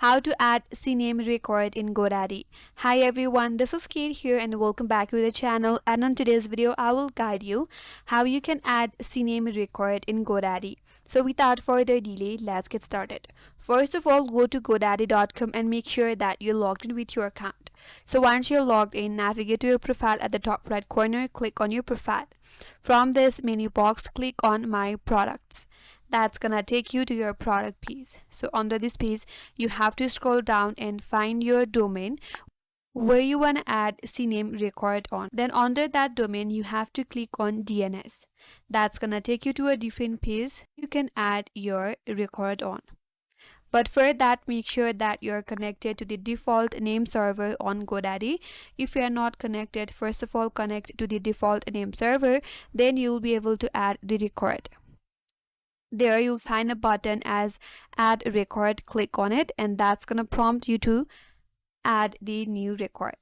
How to add CNAME Record in GoDaddy. Hi everyone, this is Kate here and welcome back to the channel, and on today's video I will guide you how you can add CNAME Record in GoDaddy. So without further delay, let's get started. First of all, go to godaddy.com and make sure that you're logged in with your account. So once you're logged in, navigate to your profile at the top right corner, click on your profile. From this menu box, click on My Products. That's gonna take you to your product page. So under this page, you have to scroll down and find your domain where you want to add CNAME Record on. Then under that domain, you have to click on DNS. That's gonna take you to a different page you can add your record on. But for that, make sure that you're connected to the default name server on GoDaddy. If you are not connected, first of all connect to the default name server, then you'll be able to add the record. There you'll find a button as add record. Click on it and that's gonna prompt you to add the new record.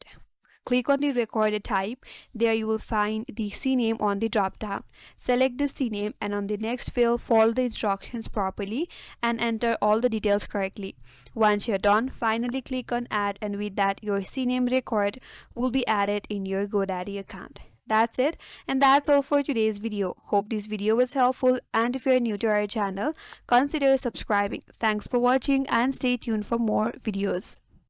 Click on the record type. There you will find the CNAME on the drop down. Select the CNAME and on the next field follow the instructions properly and enter all the details correctly. Once you're done, finally click on add, and with that your CNAME record will be added in your GoDaddy account. That's it, and that's all for today's video. Hope this video was helpful, and if you're new to our channel, consider subscribing. Thanks for watching and stay tuned for more videos.